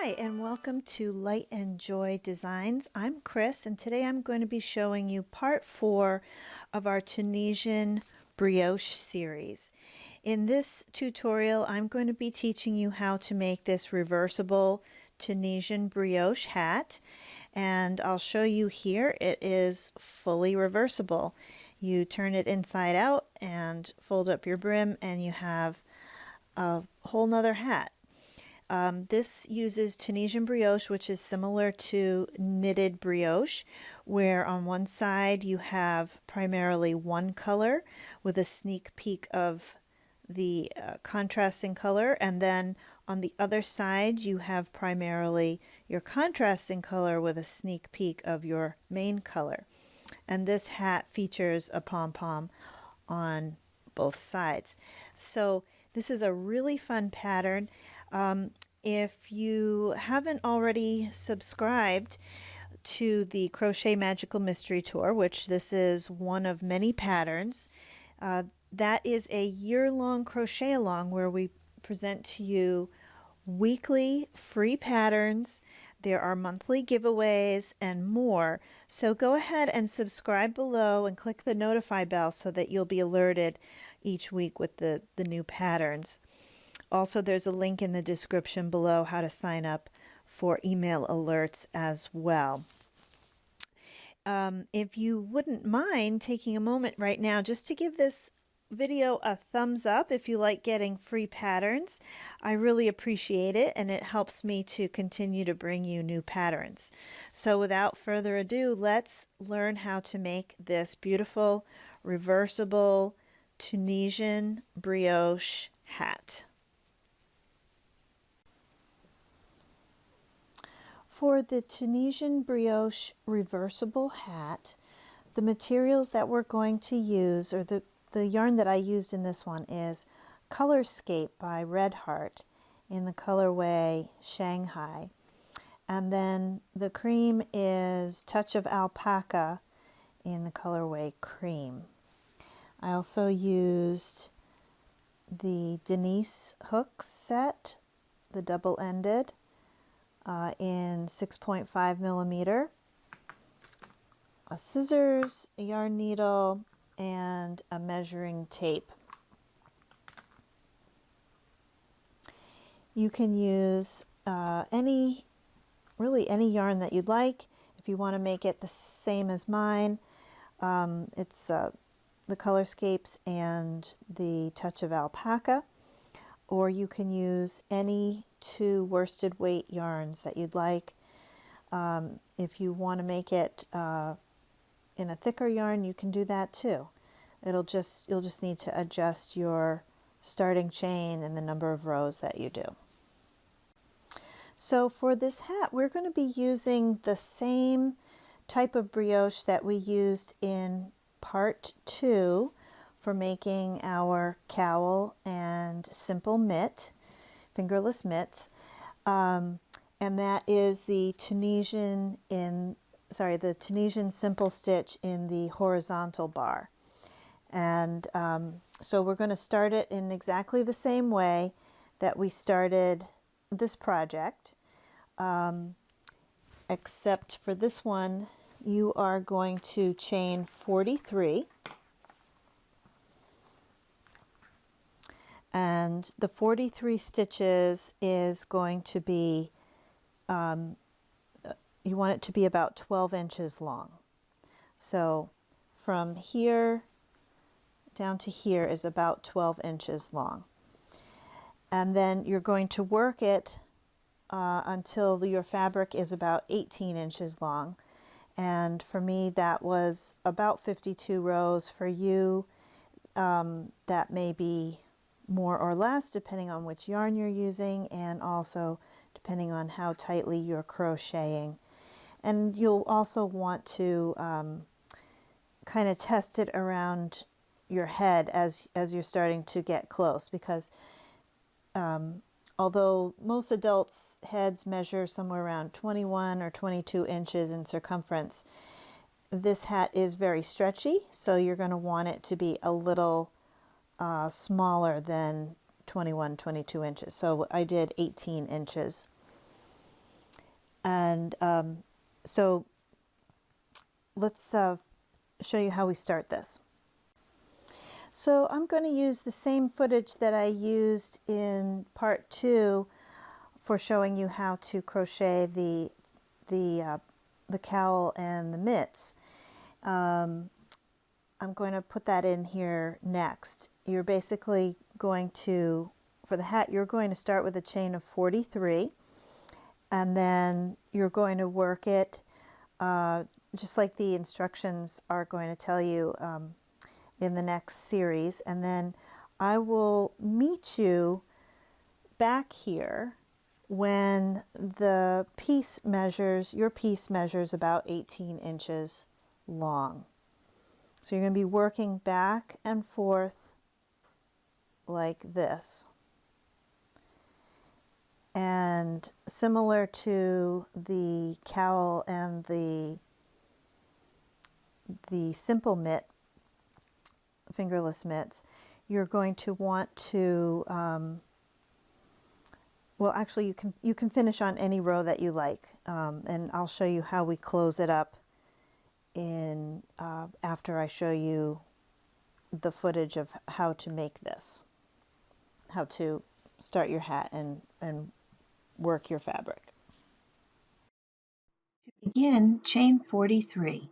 Hi, and welcome to Light and Joy Designs. I'm Chris, and today I'm going to be showing you part 4 of our Tunisian Brioche series. In this tutorial, I'm going to be teaching you how to make this reversible Tunisian Brioche hat, and I'll show you here. It is fully reversible. You turn it inside out and fold up your brim, and you have a whole nother hat. This uses Tunisian brioche, which is similar to knitted brioche, where on one side you have primarily one color with a sneak peek of the contrasting color, and then on the other side you have primarily your contrasting color with a sneak peek of your main color. And this hat features a pom-pom on both sides. So this is a really fun pattern. If you haven't already subscribed to the Crochet Magical Mystery Tour, which this is one of many patterns, that is a year-long crochet along where we present to you weekly free patterns. There are monthly giveaways and more. So go ahead and subscribe below and click the notify bell so that you'll be alerted each week with the new patterns. Also, there's a link in the description below how to sign up for email alerts as well. If you wouldn't mind taking a moment right now just to give this video a thumbs up if you like getting free patterns, I really appreciate it, and it helps me to continue to bring you new patterns. So without further ado, let's learn how to make this beautiful reversible Tunisian brioche hat. For the Tunisian Brioche reversible hat, the materials that we're going to use, or the yarn that I used in this one, is Colorscape by Red Heart in the colorway Shanghai. And then the cream is Touch of Alpaca in the colorway Cream. I also used the Denise hook set, the double-ended, in 6.5 millimeter, a scissors, a yarn needle, and a measuring tape. You can use really any yarn that you'd like. If you want to make it the same as mine, it's the Colorscapes and the Touch of Alpaca, or you can use any 2 worsted weight yarns that you'd like. If you want to make it in a thicker yarn, you can do that too. You'll just need to adjust your starting chain and the number of rows that you do. So for this hat, we're going to be using the same type of brioche that we used in part 2 for making our cowl and simple mitt, fingerless mitts, and that is the Tunisian simple stitch in the horizontal bar. And so we're going to start it in exactly the same way that we started this project, except for this one you are going to chain 43. And the 43 stitches is going to be, you want it to be about 12 inches long. So from here down to here is about 12 inches long. And then you're going to work it until your fabric is about 18 inches long. And for me, that was about 52 rows. For you, that may be more or less depending on which yarn you're using, and also depending on how tightly you're crocheting. And you'll also want to kind of test it around your head as you're starting to get close, because although most adults' heads measure somewhere around 21 or 22 inches in circumference, this hat is very stretchy, so you're going to want it to be a little smaller than 21, 22 inches. So I did 18 inches. And so let's show you how we start this. So I'm going to use the same footage that I used in part 2 for showing you how to crochet the cowl and the mitts. I'm going to put that in here next. You're basically going to, for the hat, you're going to start with a chain of 43, and then you're going to work it just like the instructions are going to tell you in the next series. And then I will meet you back here when the piece measures, your piece measures about 18 inches long. So you're going to be working back and forth like this. And similar to the cowl and the simple mitt, fingerless mitts, you're going to want to, well, actually you can finish on any row that you like, and I'll show you how we close it up in after I show you the footage of how to make this, how to start your hat and work your fabric. To begin, chain 43.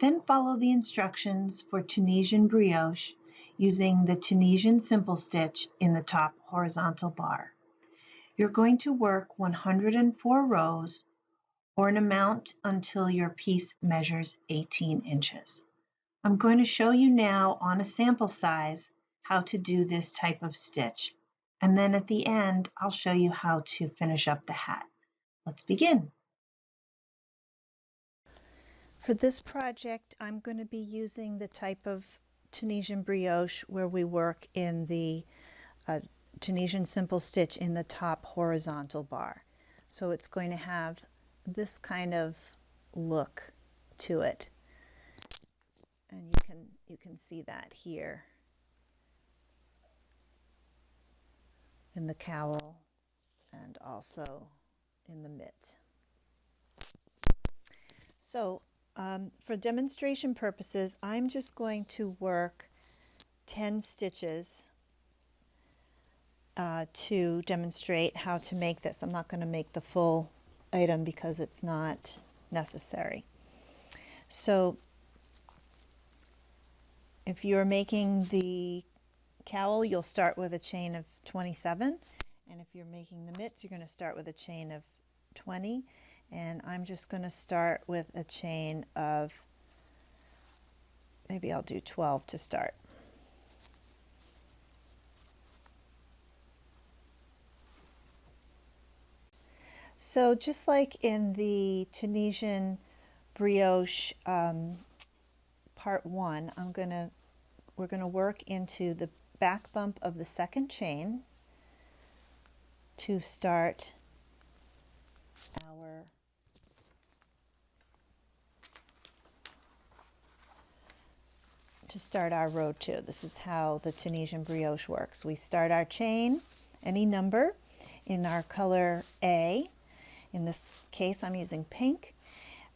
Then follow the instructions for Tunisian brioche using the Tunisian simple stitch in the top horizontal bar. You're going to work 104 rows or an amount until your piece measures 18 inches. I'm going to show you now on a sample size how to do this type of stitch, and then at the end I'll show you how to finish up the hat. Let's begin. For this project, I'm going to be using the type of Tunisian brioche where we work in the Tunisian simple stitch in the top horizontal bar. So it's going to have this kind of look to it. And you can see that here in the cowl and also in the mitt. So for demonstration purposes, I'm just going to work 10 stitches to demonstrate how to make this. I'm not going to make the full item because it's not necessary. So if you're making the cowl, you'll start with a chain of 27, and if you're making the mitts, you're going to start with a chain of 20, and I'm just going to start with a chain of, maybe I'll do 12 to start. So just like in the Tunisian brioche part 1, we're going to work into the back bump of the second chain to start our row 2. This is how the Tunisian brioche works. We start our chain, any number, in our color A. In this case, I'm using pink.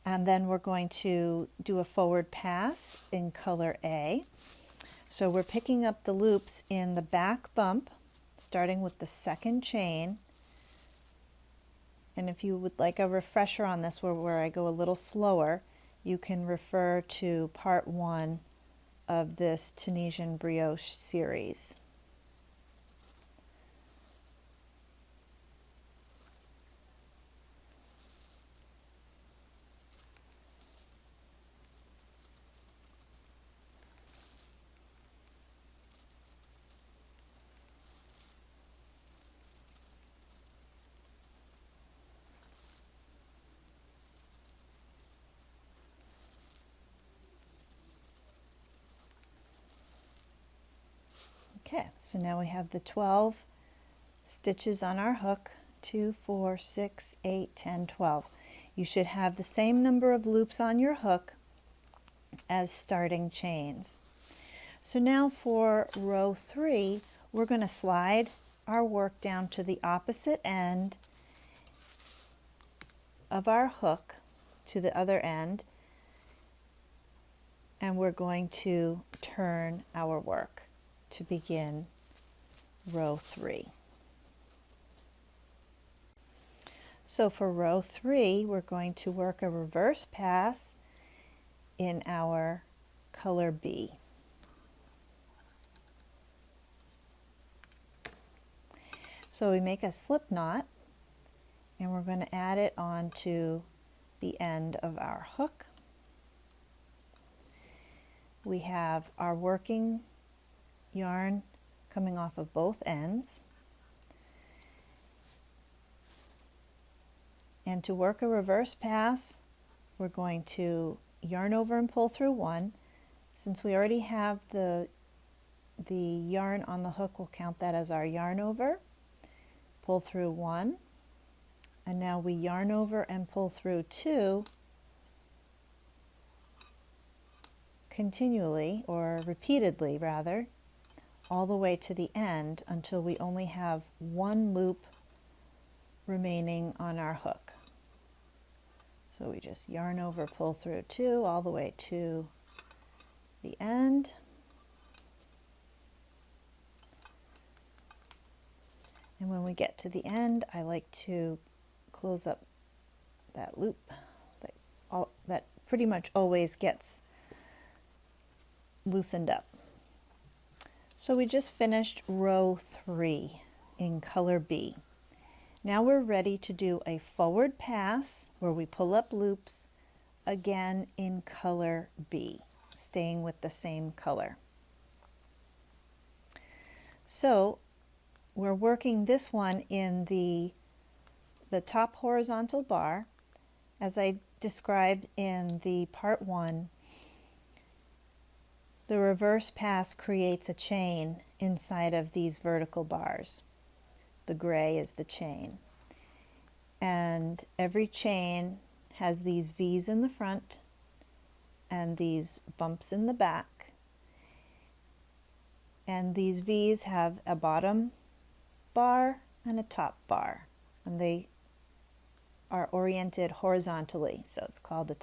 And then we're going to do a forward pass in color A. So we're picking up the loops in the back bump, starting with the second chain. And if you would like a refresher on this, where I go a little slower, you can refer to part 1 of this Tunisian brioche series. Okay, so now we have the 12 stitches on our hook, 2, 4, 6, 8, 10, 12. You should have the same number of loops on your hook as starting chains. So now for row 3, we're going to slide our work down to the opposite end of our hook to the other end, and we're going to turn our work to begin row 3. So for row 3, we're going to work a reverse pass in our color B. So we make a slip knot, and we're going to add it onto the end of our hook. We have our working yarn coming off of both ends. And to work a reverse pass, we're going to yarn over and pull through 1. Since we already have the yarn on the hook, we'll count that as our yarn over, pull through 1, and now we yarn over and pull through 2 continually, or repeatedly rather, all the way to the end until we only have 1 loop remaining on our hook. So we just yarn over, pull through 2 all the way to the end. And when we get to the end, I like to close up that loop that pretty much always gets loosened up. So we just finished row 3 in color B. Now we're ready to do a forward pass where we pull up loops again in color B, staying with the same color. So we're working this one in the top horizontal bar. As I described in the part 1, the reverse pass creates a chain inside of these vertical bars. The gray is the chain. And every chain has these V's in the front and these bumps in the back. And these V's have a bottom bar and a top bar. And they are oriented horizontally. So it's called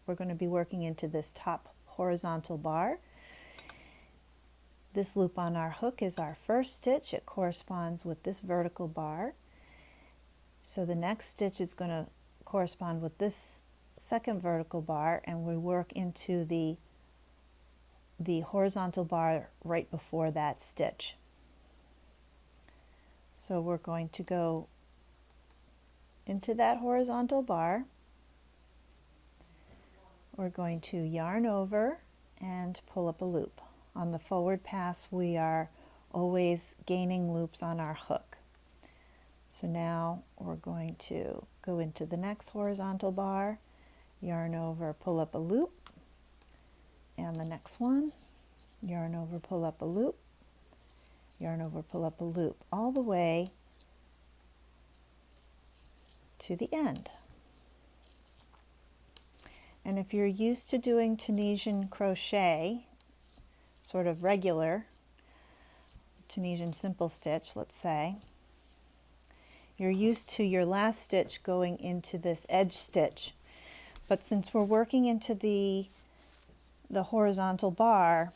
we're going to be working into this top horizontal bar. This loop on our hook is our first stitch. It corresponds with this vertical bar. So the next stitch is going to correspond with this second vertical bar, and we work into the horizontal bar right before that stitch. So we're going to go into that horizontal bar. We're going to yarn over and pull up a loop. On the forward pass, we are always gaining loops on our hook. So now we're going to go into the next horizontal bar, yarn over, pull up a loop, and the next one, yarn over, pull up a loop, yarn over, pull up a loop, all the way to the end. And if you're used to doing Tunisian crochet, sort of regular Tunisian simple stitch, let's say, you're used to your last stitch going into this edge stitch. But since we're working into the horizontal bar,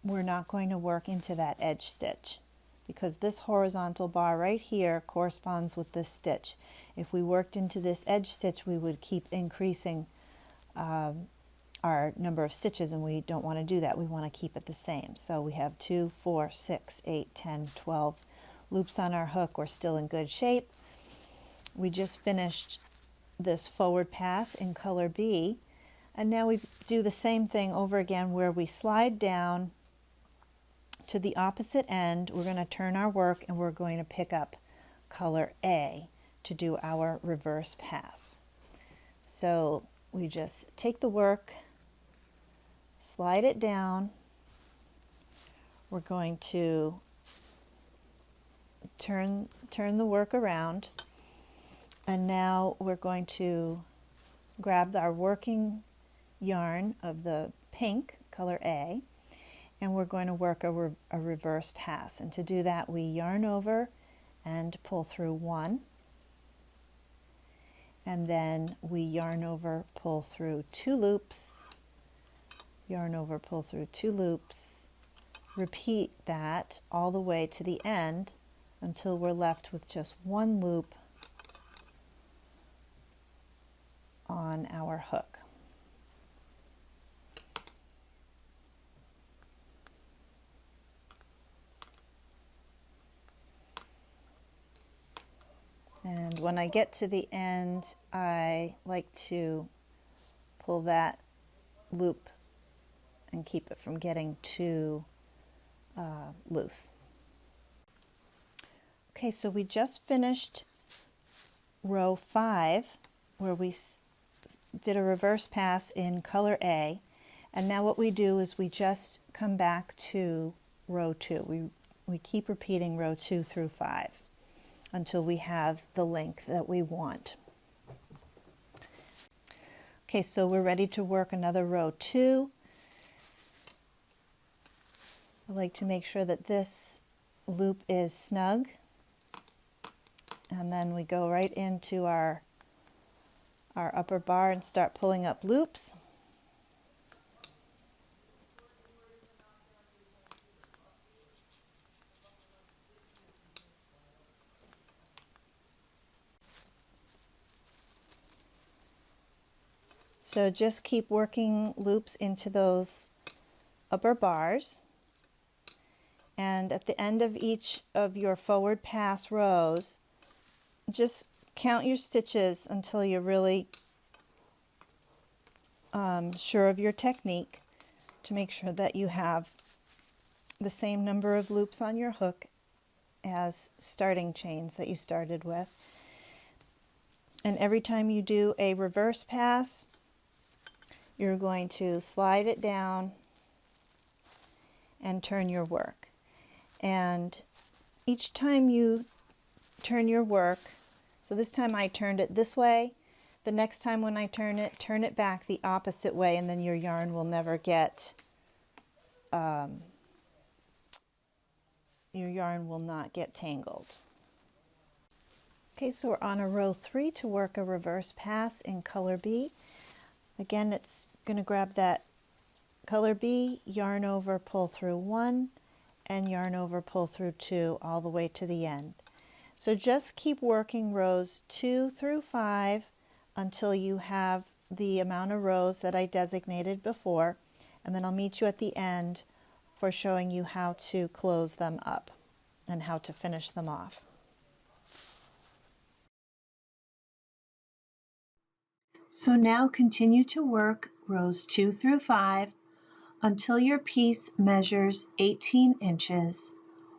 we're not going to work into that edge stitch, because this horizontal bar right here corresponds with this stitch. If we worked into this edge stitch, we would keep increasing our number of stitches, and we don't want to do that. We want to keep it the same. So we have 2, 4, 6, 8, 10, 12 loops on our hook. We're still in good shape. We just finished this forward pass in color B, and now we do the same thing over again where we slide down to the opposite end. We're going to turn our work, and we're going to pick up color A to do our reverse pass. So we just take the work, slide it down. We're going to turn the work around, and now we're going to grab our working yarn of the pink, color A, and we're going to work a reverse pass. And to do that, we yarn over and pull through 1, and then we yarn over, pull through 2 loops, yarn over, pull through 2 loops, repeat that all the way to the end until we're left with just 1 loop on our hook. And when I get to the end, I like to pull that loop and keep it from getting too loose. Okay, so we just finished row 5 where we did a reverse pass in color A, and now what we do is we just come back to row 2. We keep repeating row 2 through 5 until we have the length that we want. Okay, so we're ready to work another row 2. I like to make sure that this loop is snug, and then we go right into our upper bar and start pulling up loops. So just keep working loops into those upper bars, and at the end of each of your forward pass rows, just count your stitches until you're really sure of your technique, to make sure that you have the same number of loops on your hook as starting chains that you started with. And every time you do a reverse pass, you're going to slide it down and turn your work. And each time you turn your work, so this time I turned it this way, the next time when I turn it back the opposite way, and then your yarn will never get, your yarn will not get tangled. Okay, so we're on a row 3 to work a reverse pass in color B. Again, it's going to grab that color B, yarn over, pull through 1, and yarn over, pull through 2 all the way to the end. So just keep working rows 2 through 5 until you have the amount of rows that I designated before, and then I'll meet you at the end for showing you how to close them up and how to finish them off. So now continue to work rows 2 through 5 until your piece measures 18 inches,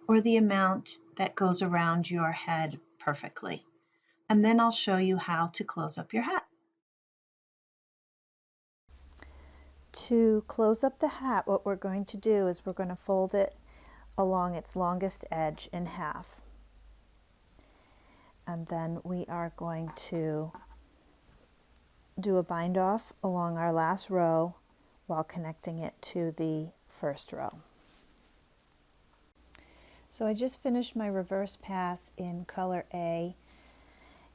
or the amount that goes around your head perfectly. And then I'll show you how to close up your hat. To close up the hat, what we're going to do is we're going to fold it along its longest edge in half. And then we are going to do a bind off along our last row while connecting it to the first row. So I just finished my reverse pass in color A,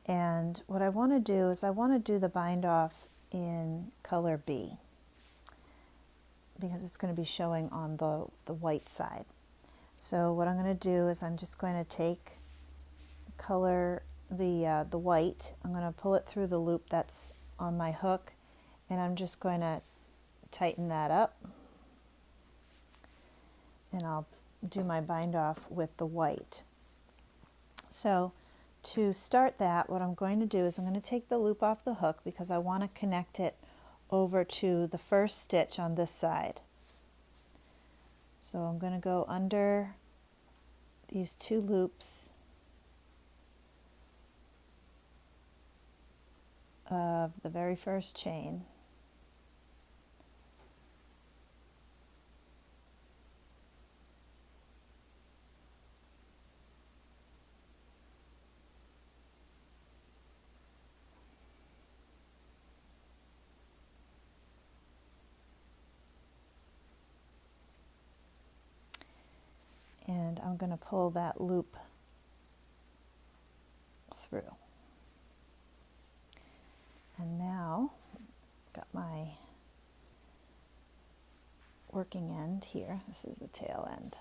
and what I want to do is I want to do the bind off in color B, because it's going to be showing on the white side. So what I'm going to do is I'm just going to take color the white, I'm going to pull it through the loop that's on my hook, and I'm just going to tighten that up, and I'll do my bind off with the white. So to start that, what I'm going to do is I'm going to take the loop off the hook because I want to connect it over to the first stitch on this side. So I'm going to go under these 2 loops of the very first chain. And I'm going to pull that loop through. And now, got my working end here. This is the tail end.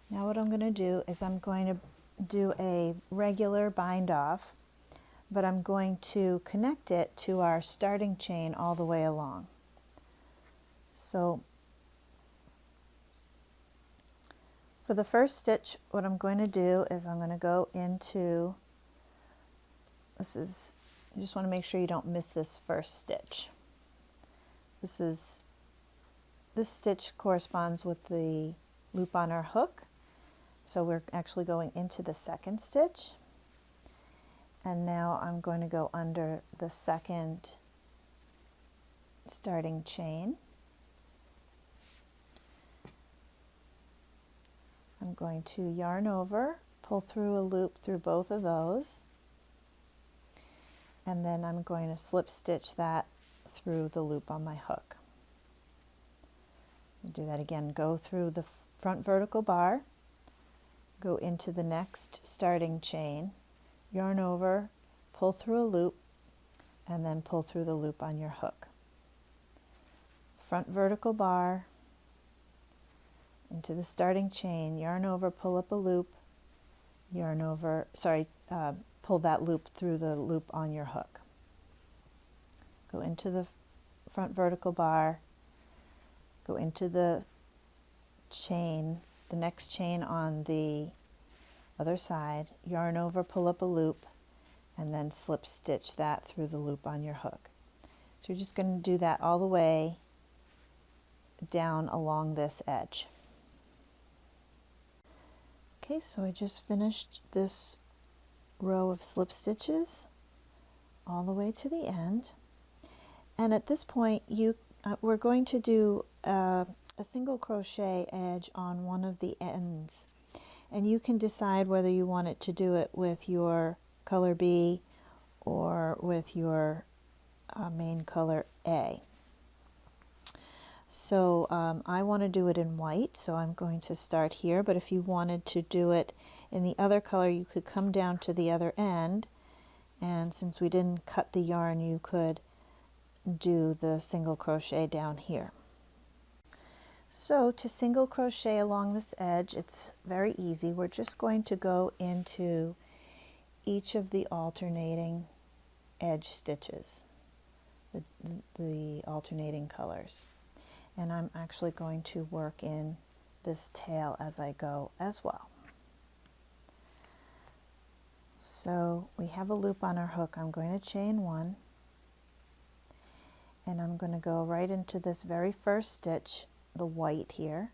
Now what I'm going to do is I'm going to do a regular bind off, but I'm going to connect it to our starting chain all the way along. So for the first stitch, what I'm going to do is I'm going to go into, you just want to make sure you don't miss this first stitch. This stitch corresponds with the loop on our hook. So we're actually going into the second stitch. And now I'm going to go under the second starting chain. I'm going to yarn over, pull through a loop through both of those, and then I'm going to slip stitch that through the loop on my hook. I'll do that again. Go through the front vertical bar, go into the next starting chain, yarn over, pull through a loop, and then pull through the loop on your hook. Front vertical bar, into the starting chain, yarn over, pull up a loop, yarn over, pull that loop through the loop on your hook. Go into the front vertical bar, go into the chain, the next chain on the other side, yarn over, pull up a loop, and then slip stitch that through the loop on your hook. So you're just going to do that all the way down along this edge. Okay, so I just finished this row of slip stitches all the way to the end, and at this point we're going to do a single crochet edge on one of the ends, and you can decide whether you want it to do it with your color B or with your main color A. So I want to do it in white, so I'm going to start here, but if you wanted to do it in the other color, you could come down to the other end, and since we didn't cut the yarn, you could do the single crochet down here. So to single crochet along this edge, it's very easy. We're just going to go into each of the alternating edge stitches, the alternating colors. And I'm actually going to work in this tail as I go as well. So we have a loop on our hook. I'm going to chain one, and I'm going to go right into this very first stitch, the white here.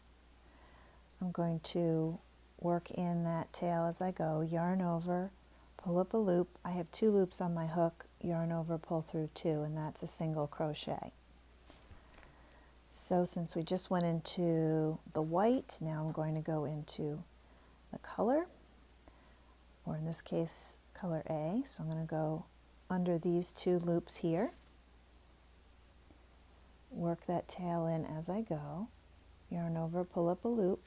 I'm going to work in that tail as I go, yarn over, pull up a loop. I have 2 loops on my hook, yarn over, pull through 2, and that's a single crochet. So since we just went into the white, now I'm going to go into the color, or in this case color A. So I'm going to go under these 2 loops here, work that tail in as I go, yarn over, pull up a loop,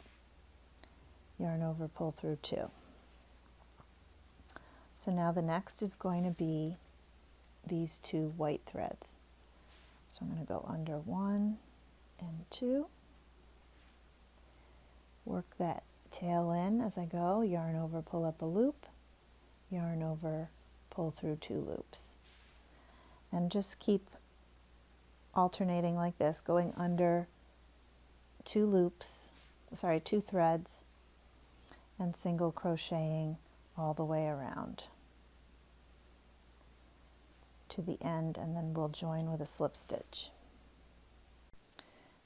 yarn over, pull through 2. So now the next is going to be these 2 white threads. So I'm going to go under 1 and 2, work that tail in as I go, yarn over, pull up a loop, yarn over, pull through 2 loops, and just keep alternating like this, going under 2 threads, and single crocheting all the way around to the end, and then we'll join with a slip stitch.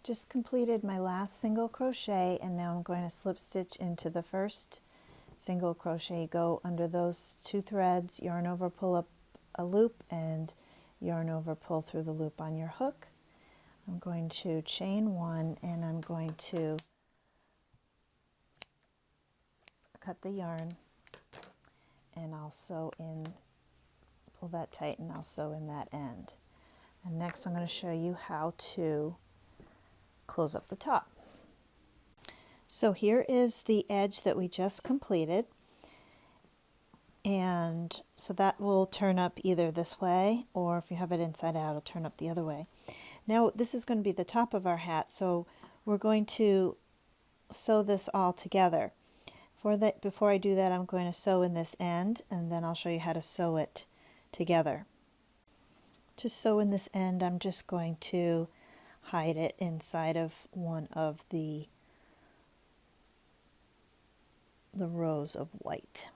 Just completed my last single crochet, and now I'm going to slip stitch into the first single crochet. Go under those 2 threads, yarn over, pull up a loop, and yarn over, pull through the loop on your hook. I'm going to chain 1, and I'm going to cut the yarn, and I'll sew in, pull that tight, and I'll sew in that end. And next I'm going to show you how to close up the top. So here is the edge that we just completed. And so that will turn up either this way, or if you have it inside out, it'll turn up the other way. Now this is going to be the top of our hat, so we're going to sew this all together. Before I do that, I'm going to sew in this end, and then I'll show you how to sew it together. To sew in this end, I'm just going to hide it inside of one of the rows of white.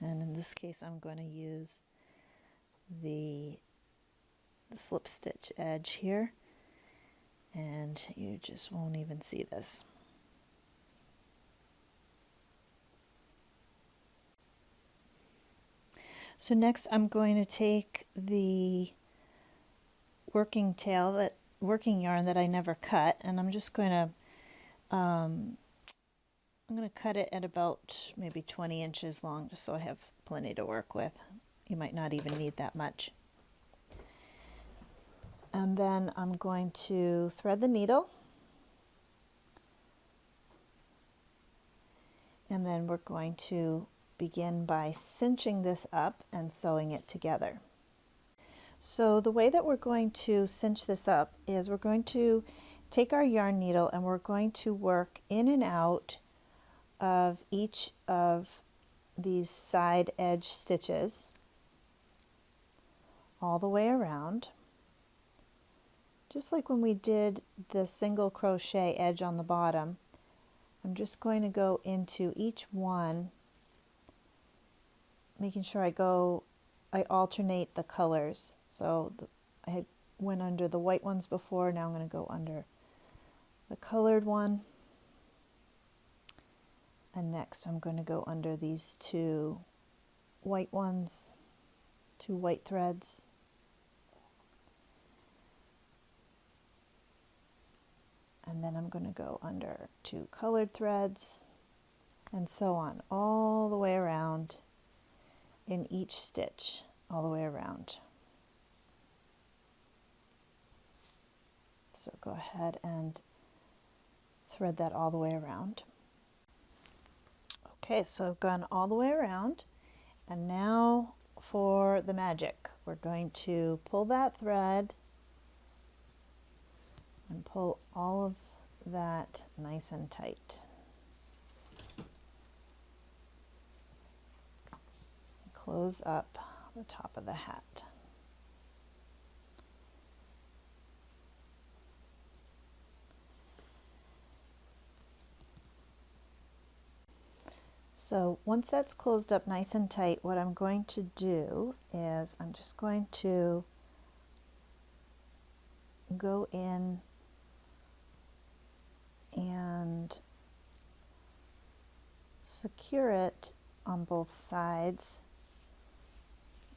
And in this case, I'm going to use the slip stitch edge here, and you just won't even see this. So next I'm going to take the working yarn that I never cut, and I'm just going to cut it at about maybe 20 inches long, just so I have plenty to work with. You might not even need that much. And then I'm going to thread the needle, and then we're going to begin by cinching this up and sewing it together. So the way that we're going to cinch this up is we're going to take our yarn needle and we're going to work in and out of each of these side edge stitches all the way around, just like when we did the single crochet edge on the bottom. I'm just going to go into each one, making sure I alternate the colors. So I had went under the white ones before, now I'm going to go under the colored one. And next I'm going to go under these two white ones, two white threads. And then I'm going to go under two colored threads, and so on, all the way around in each stitch, all the way around. So go ahead and thread that all the way around. Okay, so I've gone all the way around, and now for the magic. We're going to pull that thread and pull all of that nice and tight. Close up the top of the hat. So once that's closed up nice and tight, what I'm going to do is I'm just going to go in and secure it on both sides,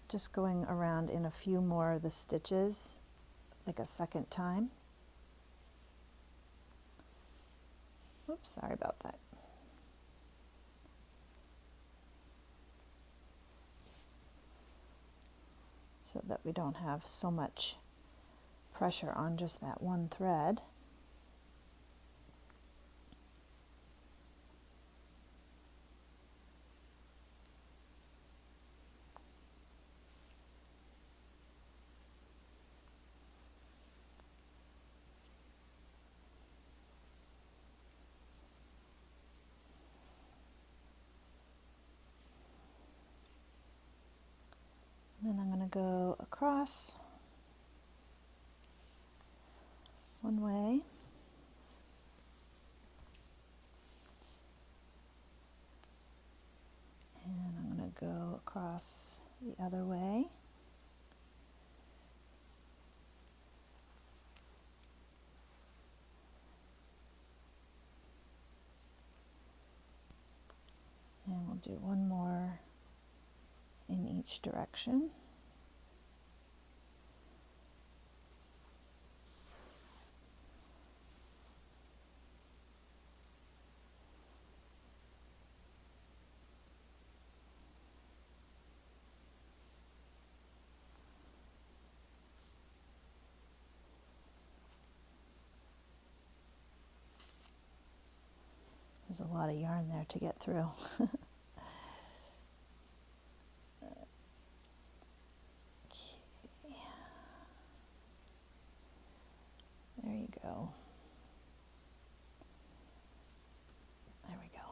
just going around in a few more of the stitches, like a second time. Oops, sorry about that. So that we don't have so much pressure on just that one thread. Then I'm going to go across one way, and I'm going to go across the other way. And we'll do one more in each direction. There's a lot of yarn there to get through. Okay. There you go. There we go.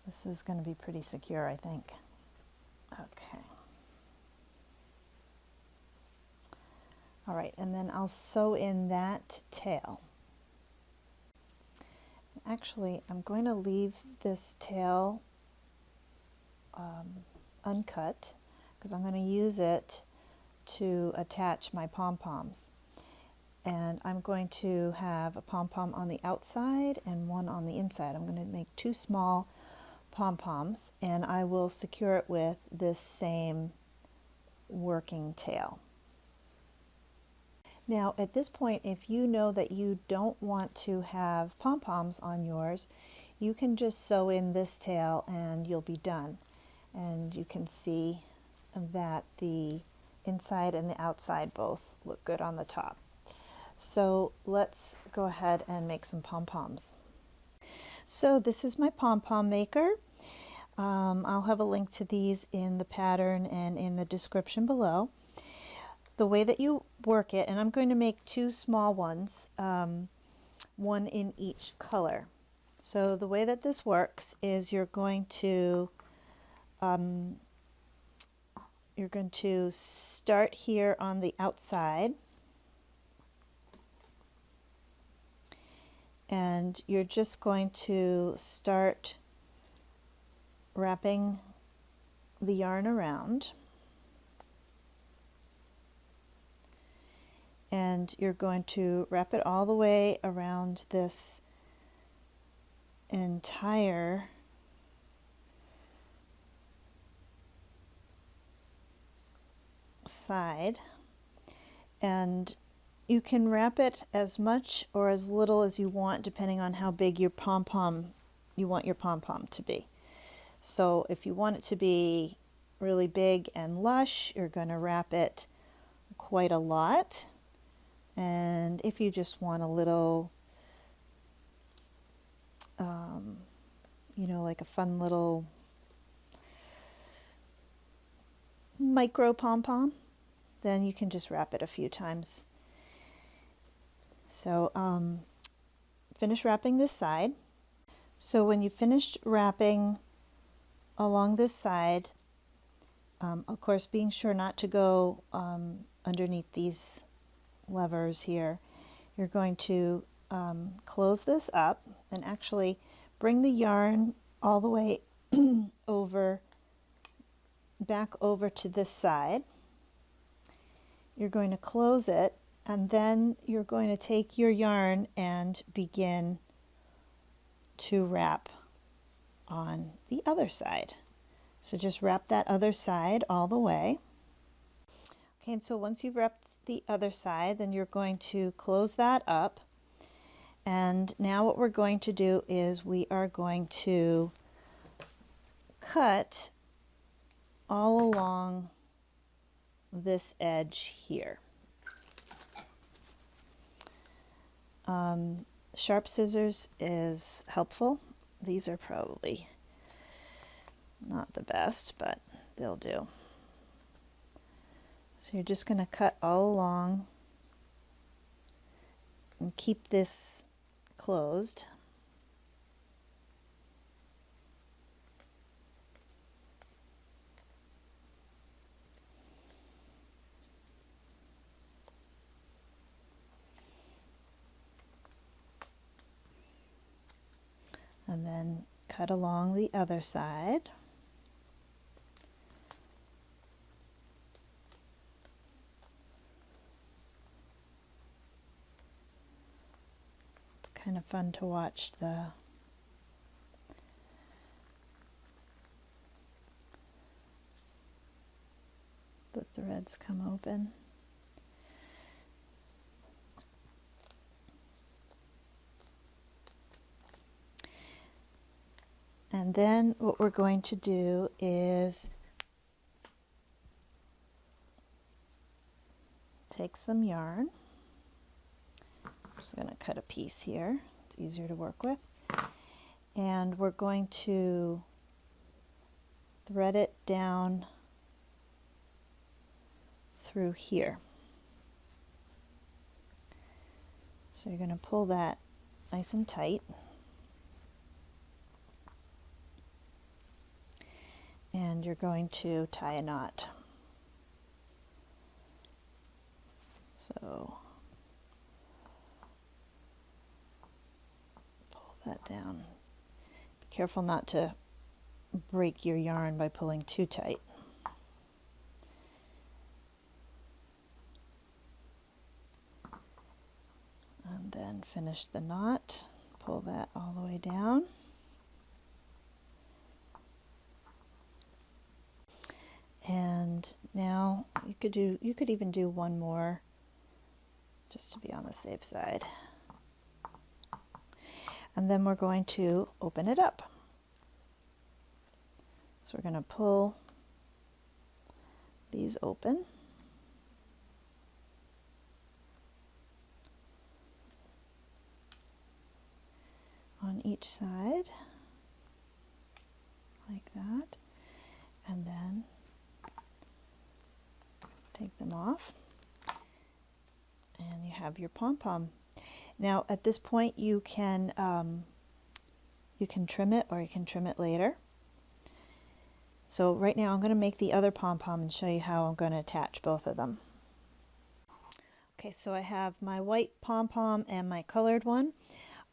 This is going to be pretty secure, I think. Okay. All right, and then I'll sew in that tail. Actually, I'm going to leave this tail uncut because I'm going to use it to attach my pom-poms. And I'm going to have a pom-pom on the outside and one on the inside. I'm going to make two small pom-poms, and I will secure it with this same working tail. Now at this point, if you know that you don't want to have pom-poms on yours, you can just sew in this tail and you'll be done. And you can see that the inside and the outside both look good on the top. So let's go ahead and make some pom-poms. So this is my pom-pom maker. I'll have a link to these in the pattern and in the description below. The way that you work it, and I'm going to make two small ones, one in each color. So the way that this works is you're going to start here on the outside, and you're just going to start wrapping the yarn around. And you're going to wrap it all the way around this entire side, and you can wrap it as much or as little as you want depending on how big your pom-pom you want your pom-pom to be. So if you want it to be really big and lush, you're going to wrap it quite a lot. And if you just want a little, you know, like a fun little micro pom-pom, then you can just wrap it a few times. So finish wrapping this side. So when you finished wrapping along this side, of course being sure not to go underneath these levers here, you're going to close this up and actually bring the yarn all the way back over to this side. You're going to close it, and then you're going to take your yarn and begin to wrap on the other side. So just wrap that other side all the way. Okay, and so once you've wrapped the other side, then you're going to close that up. And now what we're going to do is we are going to cut all along this edge here. Sharp scissors is helpful. These are probably not the best, but they'll do. So you're just going to cut all along and keep this closed. And then cut along the other side. It's kind of fun to watch the threads come open. And then what we're going to do is take some yarn just going to cut a piece here. It's easier to work with. And we're going to thread it down through here. So you're going to pull that nice and tight. And you're going to tie a knot. So pull that down. Be careful not to break your yarn by pulling too tight. And then finish the knot. Pull that all the way down. And now you could even do one more just to be on the safe side. And then we're going to open it up. So we're going to pull these open. On each side, like that, and then take them off, and you have your pom-pom. Now at this point you can trim it, or you can trim it later. So right now I'm going to make the other pom-pom and show you how I'm going to attach both of them. Okay, so I have my white pom-pom and my colored one.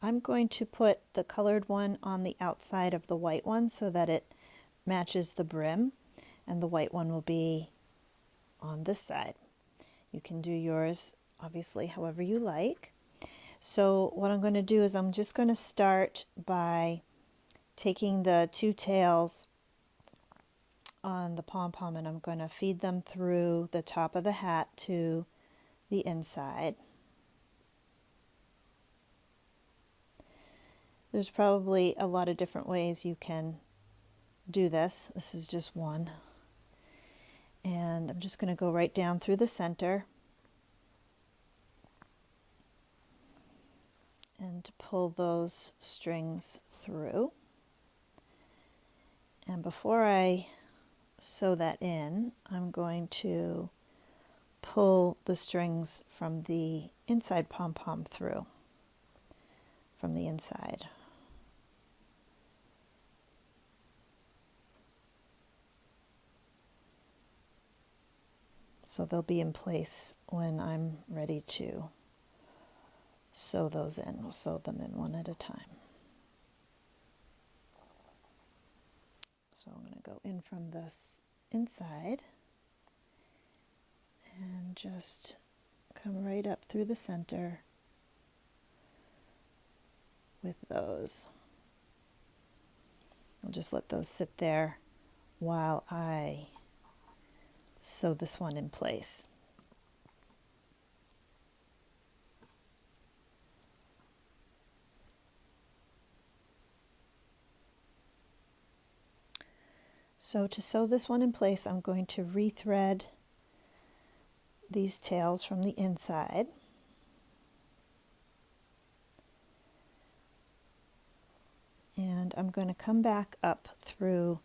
I'm going to put the colored one on the outside of the white one so that it matches the brim, and the white one will be on this side. You can do yours obviously however you like. So what I'm going to do is I'm just going to start by taking the two tails on the pom-pom, and I'm going to feed them through the top of the hat to the inside. There's probably a lot of different ways you can do this. This is just one. And I'm just going to go right down through the center and pull those strings through. And before I sew that in, I'm going to pull the strings from the inside pom-pom through from the inside. So they'll be in place when I'm ready to sew those in. We'll sew them in one at a time. So I'm going to go in from this inside and just come right up through the center with those. I'll just let those sit there while I sew this one in place. So to sew this one in place, I'm going to rethread these tails from the inside. And I'm going to come back up through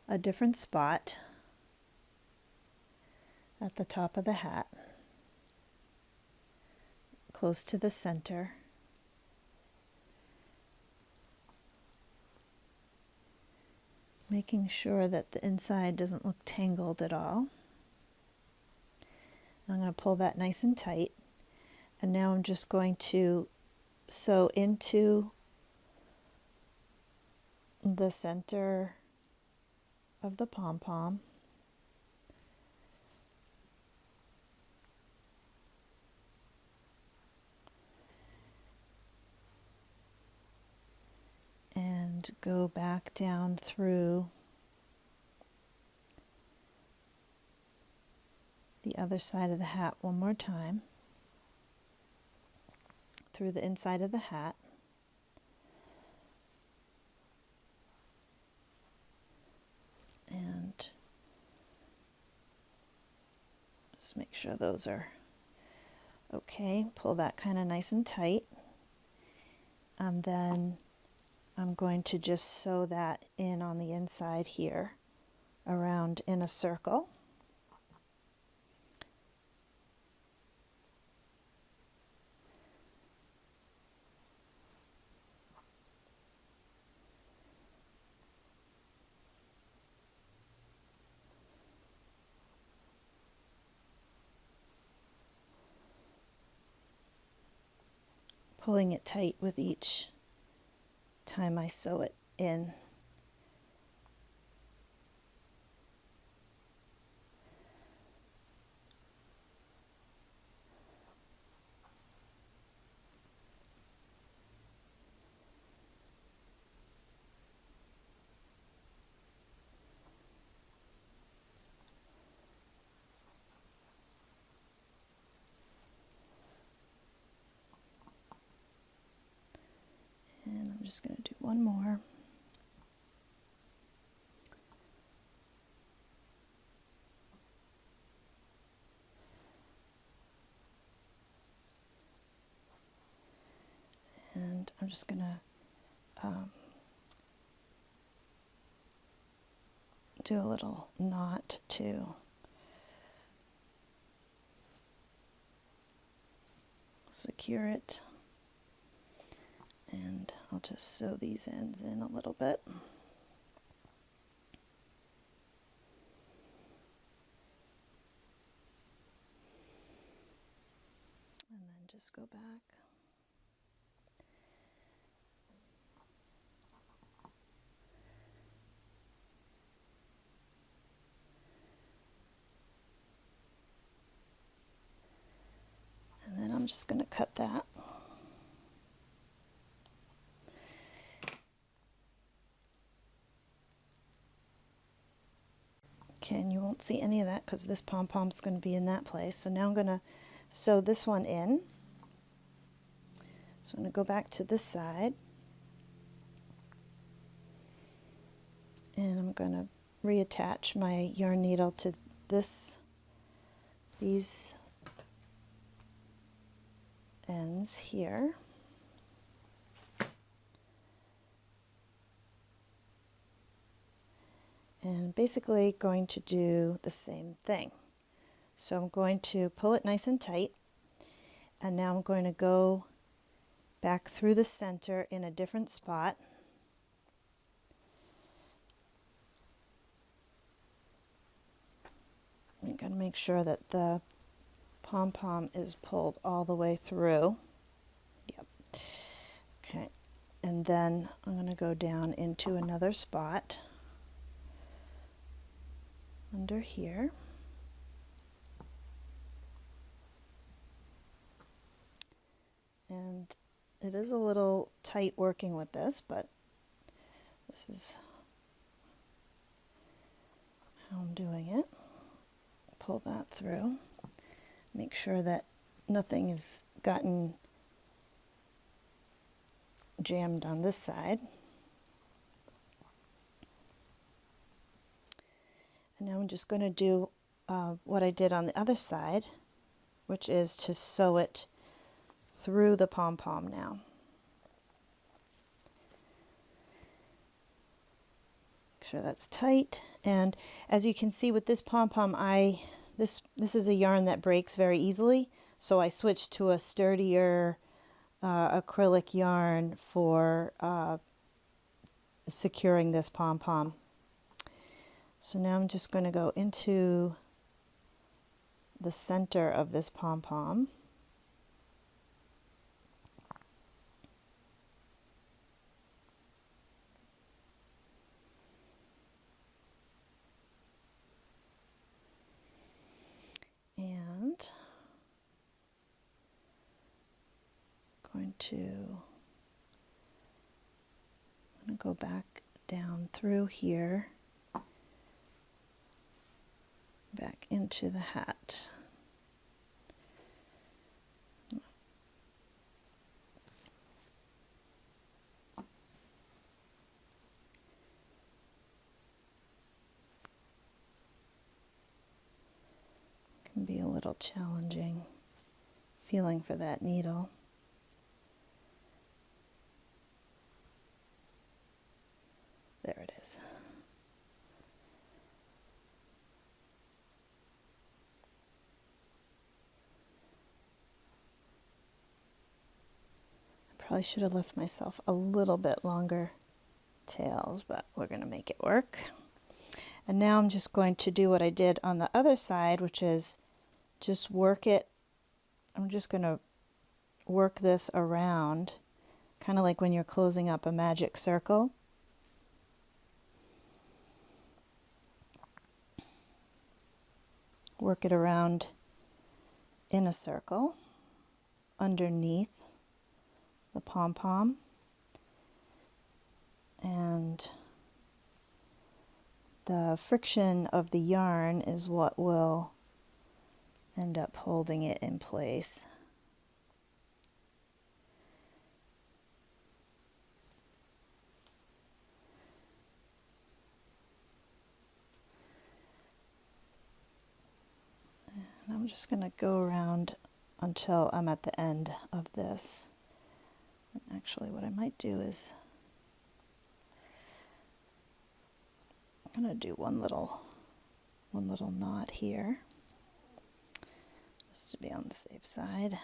a different spot at the top of the hat, close to the center. Making sure that the inside doesn't look tangled at all. I'm going to pull that nice and tight, and now I'm just going to sew into the center of the pom-pom. And go back down through the other side of the hat one more time, through the inside of the hat. And just make sure those are okay. Pull that kind of nice and tight. and then I'm going to just sew that in on the inside here, around in a circle. Pulling it tight with each time I sew it in. And I'm just going to do one more. And I'm just going to do a little knot to secure it. And I'll just sew these ends in a little bit. And then just go back. And then I'm just going to cut that. Okay, and you won't see any of that because this pom-pom is going to be in that place. So now I'm going to sew this one in. So I'm going to go back to this side. And I'm going to reattach my yarn needle to these ends here. And basically going to do the same thing. So I'm going to pull it nice and tight, and now I'm going to go back through the center in a different spot. I'm going to make sure that the pom-pom is pulled all the way through. Yep. Okay, and then I'm going to go down into another spot under here. And it is a little tight working with this, but this is how I'm doing it. Pull that through. Make sure that nothing has gotten jammed on this side. And now I'm just going to do what I did on the other side, which is to sew it through the pom-pom now. Make sure that's tight. And as you can see with this pom-pom, this is a yarn that breaks very easily, so I switched to a sturdier acrylic yarn for securing this pom-pom. So now I'm just going to go into the center of this pom-pom. And I'm going to go back down through here, back into the hat. Can be a little challenging feeling for that needle. Probably should have left myself a little bit longer tails, but we're going to make it work. And now I'm just going to do what I did on the other side, which is just work it. I'm just going to work this around, kind of like when you're closing up a magic circle. Work it around in a circle underneath the pom-pom, and the friction of the yarn is what will end up holding it in place. And I'm just going to go around until I'm at the end of this. And actually, what I might do is I'm going to do one little knot here, just to be on the safe side.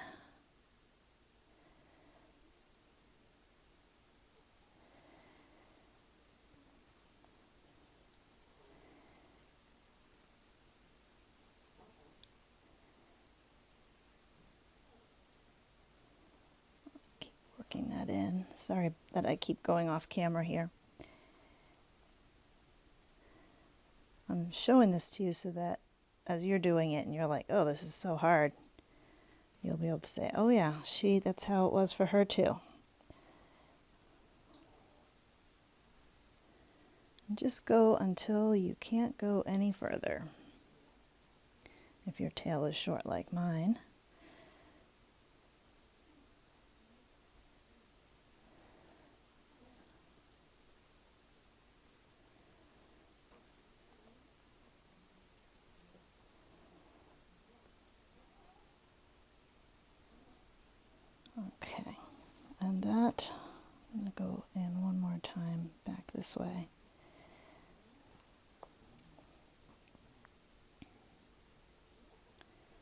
Keep working that in. Sorry that I keep going off camera here. I'm showing this to you so that as you're doing it and you're like, oh, this is so hard, you'll be able to say, oh yeah, that's how it was for her too. And just go until you can't go any further. If your tail is short like mine. Okay, and that, I'm going to go in one more time back this way.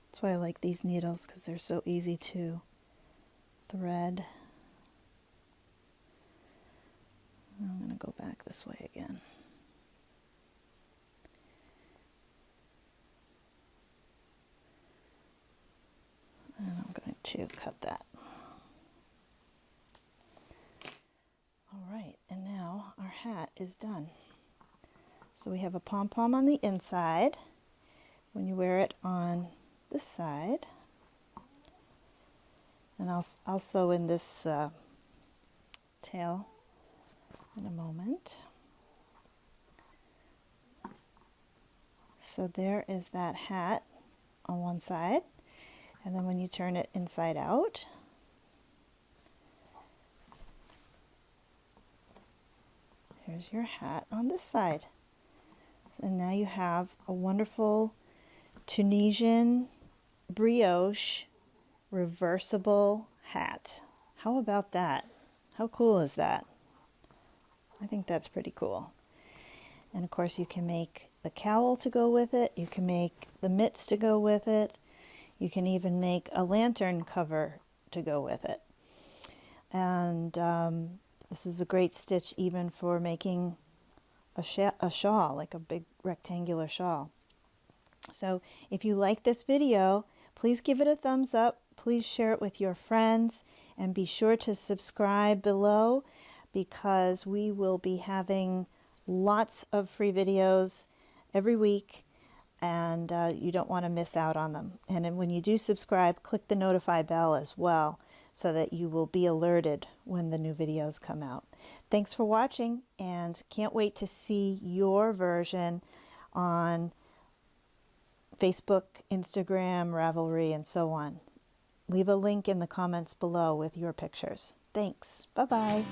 That's why I like these needles, because they're so easy to thread. I'm going to go back this way again. And I'm going to cut that. All right, and now our hat is done. So we have a pom-pom on the inside. When you wear it on this side, and I'll sew in this tail in a moment. So there is that hat on one side, and then when you turn it inside out, here's your hat on this side. And now you have a wonderful Tunisian Brioche reversible hat. How about that? How cool is that? I think that's pretty cool. And of course you can make the cowl to go with it. You can make the mitts to go with it. You can even make a lantern cover to go with it. And this is a great stitch even for making a shawl, like a big rectangular shawl. So if you like this video, please give it a thumbs up. Please share it with your friends, and be sure to subscribe below, because we will be having lots of free videos every week, and you don't want to miss out on them. And then when you do subscribe, click the notify bell as well, so that you will be alerted when the new videos come out. Thanks for watching, and can't wait to see your version on Facebook, Instagram, Ravelry, and so on. Leave a link in the comments below with your pictures. Thanks. Bye-bye.